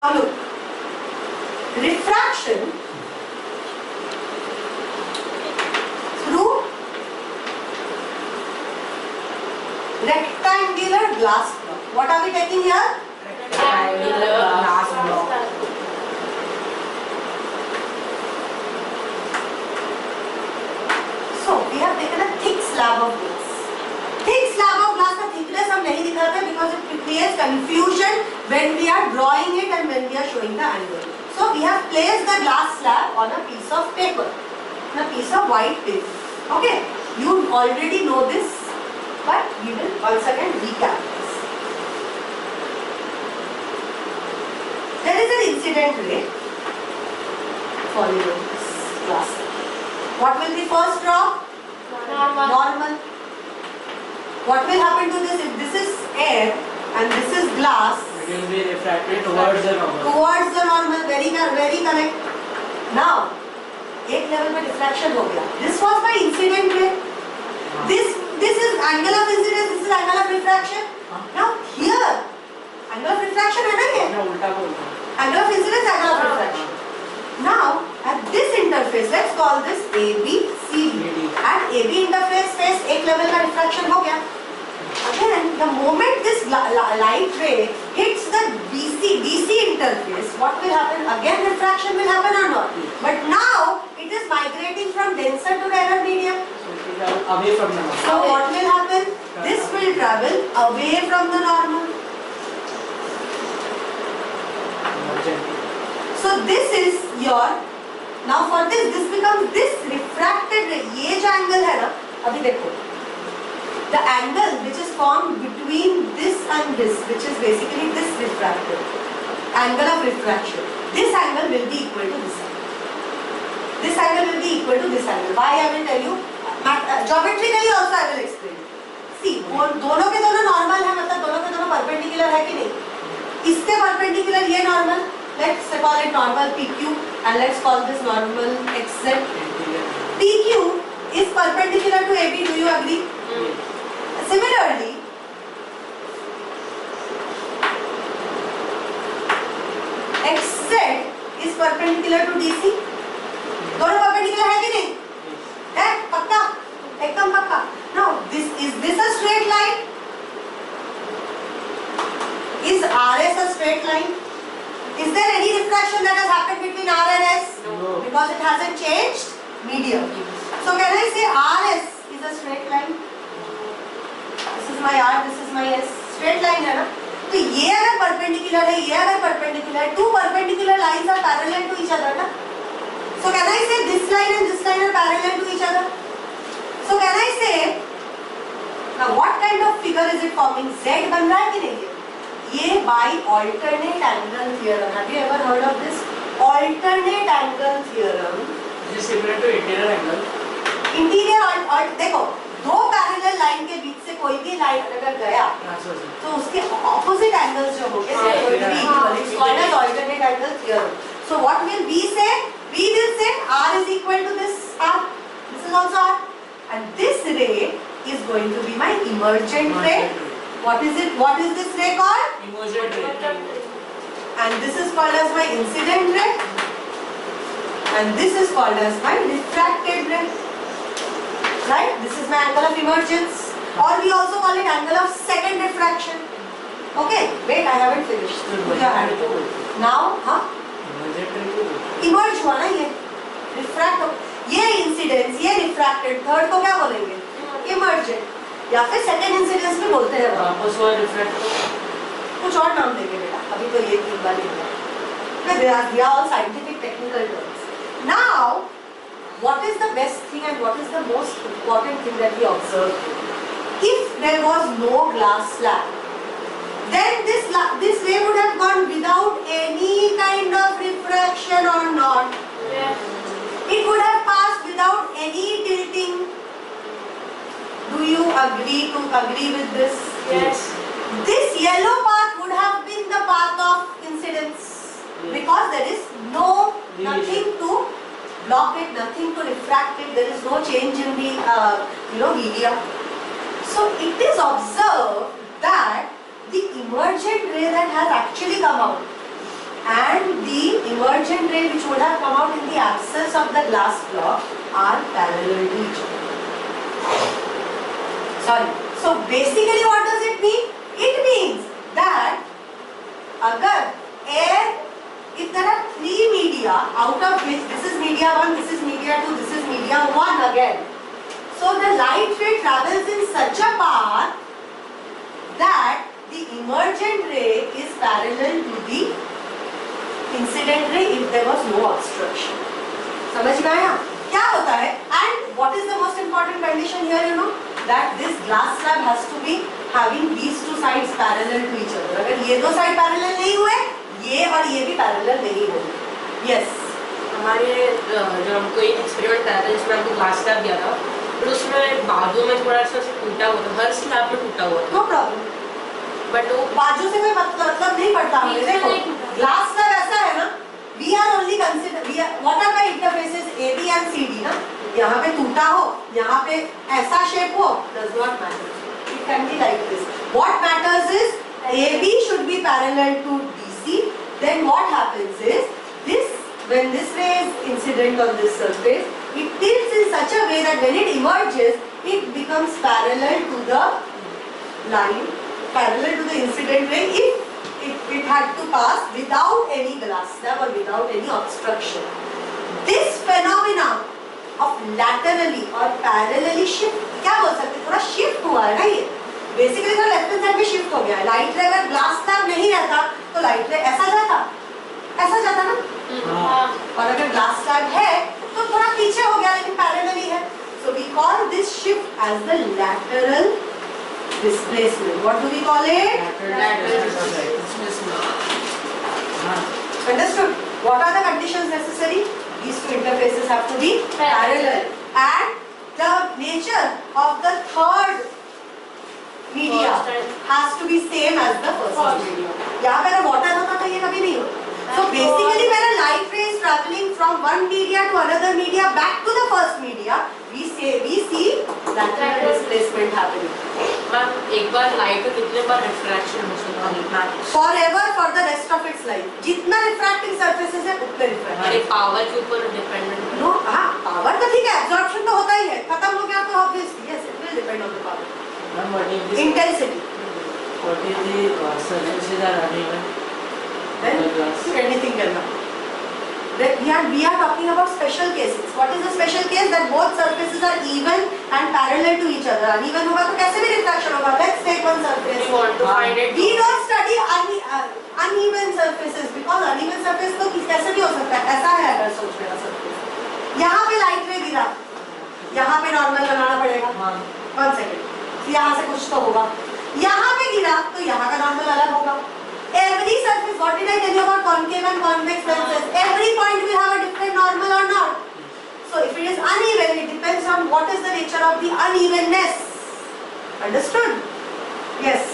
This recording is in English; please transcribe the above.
Now look, refraction through rectangular glass block. What are we taking here? Rectangular glass block. So we have taken a thick slab of glass. Thick slab of glass का thickness हम नहीं दिखाते because it creates confusion when we are drawing it and when we are showing the angle. So we have placed the glass slab on a piece of paper, on a piece of white paper. Okay, you already know this, but we will once again recap this. There is an incident ray falling on this glass slab. What will be first draw? Normal. What will happen to this if this is air and this is glass? It will be refracted towards the normal. Towards the normal. Very correct. Now, एक level में diffraction हो गया. This was by incident ray. This is angle of incidence. This is angle of refraction. Now here, angle of refraction है ना ये? ना उल्टा बोलता. Angle of incidence, angle of refraction. Now, at this interface, let's call this AB, CD. At AB interface face एक level का refraction हो गया. Again, the moment this light ray hits the DC interface, what will happen? Again, refraction will happen or not? But now it is migrating from denser to rarer medium. So it will travel away from the normal. So what will happen? This will travel away from the normal. So this is your. Now for this becomes this refracted ray. ये जो angle है ना, अभी देखो. The angle which is formed between this and this, which is basically this refracted angle of refraction, this angle will be equal to this angle. This angle will be equal to this angle. Why I will tell you. Geometrically also I will explain. See, दोनों के दोनों normal है, मतलब दोनों के दोनों perpendicular है कि नहीं? इसके perpendicular ये normal. Let's call it normal PQ and let's call this normal XZ. PQ is perpendicular to AB. Do you agree? Similarly, XZ is perpendicular to DC. दोनों perpendicular है कि नहीं? है पक्का? एकदम पक्का. Now, is this a straight line? Is RS a straight line? Is there any refraction that has happened between R and S? No. Because it hasn't changed medium. So can I say RS is a straight line? This is my R, this is my S. Straight line है ना? तो ये अगर perpendicular है, ये अगर perpendicular है, two perpendicular lines are parallel to each other ना? So can I say this line and this line are parallel to each other? So can I say, now what kind of figure is it forming? Z बन रहा है कि नहीं? ये by alternate angle theorem. Have you ever heard of this? Alternate angle theorem. This is similar to interior angle. Interior देखो, दो parallel line के बीच से कोई भी लाइन अगर गया तो उसके ऑपोजिट एंगल्स जो होंगे they are going to be equal. It's called as alternate angle theorem. So what will we say? We will say R is equal to this R. This is also R. And this ray is going to be my emergent ray. What is it? What is this ray called? Emergent ray. And this is called as my incident ray. And this is called as my refracted ray. Right? This is my angle of emergence. Or we also call it angle of second refraction. Okay? Wait, I haven't finished. Put your hand. Now, huh? Emergent ray. Emerge हुआ ना ये. Refract. ये incidence, ये refracted. Third को क्या बोलेंगे? Emergent. या फिर second incidence भी बोलते हैं. वापस हुआ refract. कुछ और नाम देंगे बेटा. अभी तो ये तीन बार ही हुआ. They are all scientific technical terms. Now, what is the best thing and what is the most important thing that we observed? If there was no glass slab, then this ray would have gone without any kind of refraction or not. Yes. It would have passed without any tilting. Do you agree with this? Yes. This yellow path would have been the path of incidence because there is nothing to block it, nothing to refract it. There is no change in the media. So it is observed that the emergent ray that has actually come out emergent ray which would have come out in the absence of the glass block are parallel to each other. Sorry. So basically what does it mean? It means that agar air, if there are three media out of which this is media 1, this is media 2, this is media 1 again. So the light ray travels in such a path that the emergent ray is parallel to the incident ray if there was no obstruction. समझ में आया? क्या होता है? And what is the most important condition here? You know that this glass slab has to be having these two sides parallel to each other. अगर ये दो side parallel नहीं हुए, ये और ये भी parallel नहीं होंगे. Yes. हमारे जो हमको एक एक्सपेरिमेंट कराया था जिसमें हमको ग्लास स्लैब दिया था, फिर उसमें बाजू में थोड़ा सा टूटा हुआ था, हर स्लैब में टूटा हुआ था. No problem. बट वो बाजू से कोई मतलब नहीं पड़ता हमें. देखो ग्लास स्लैब ऐसा है ना, we are only consider what are the interfaces AB and CD ना. यहाँ पे टूटा हो, यहाँ पे ऐसा शेप हो, does not matter. It can be like this. What matters is AB should be parallel to DC. Then what happens is this, when this ray is incident on this surface, it tilts in such a way that when it emerges, it becomes parallel to the line, parallel to the incident ray if it had to pass without any glass slab or without any obstruction. This phenomena of laterally or parallelly shift, क्या बोल सकते हैं, थोड़ा shift हुआ है ना ये. Basically थोड़ा left hand side में shift हो गया है. Light ray अगर glass slab नहीं रहता तो light ray ऐसा जाता ना. और अगर glass slab है तो थोड़ा पीछे हो गया लेकिन parallelly है. So we call this shift as the lateral displacement. What do we call it? Understood? What are the conditions necessary? These two interfaces have to be parallel. And the nature of the third media has to be same as the first media. यहाँ पे अगर water होता तो ये कभी नहीं होता. So basically when a light ray is traveling from one media to another media back to the first media, we see lateral displacement happening. Ma'am एक बार लाइट का कितने बार रिफ्रैक्शन हो सकता है? Forever for the rest of its life. जितना refracting surfaces है उतने refracting. हमारे पावर के ऊपर डिपेंडेंट है. No, हाँ power तो ठीक है, absorption तो होता ही है. खत्म हो गया तो obviously yes, it will depend on the power. Ma'am, what is this? Intensity. What is the surfaces are uneven? Then The glass. anything करना. Then we are talking about special cases. What is the special case? That both surfaces are even and parallel to each other. Uneven होगा तो कैसे भी refraction होगा. Let's take one surface. We want to find it. We don't study uneven surfaces because uneven surface तो कैसे भी हो सकता है. ऐसा है अगर सोच मेरा surface. यहाँ पे light ray गिरा. यहाँ पे normal बनाना पड़ेगा. 1 second. यहाँ से कुछ तो होगा. यहाँ पे गिरा तो यहाँ का normal अलग होगा. Every surface, what did I tell you about concave and convex lenses? Every point will have a different normal or not. So if it is uneven, it depends on what is the nature of the unevenness. Understood? Yes.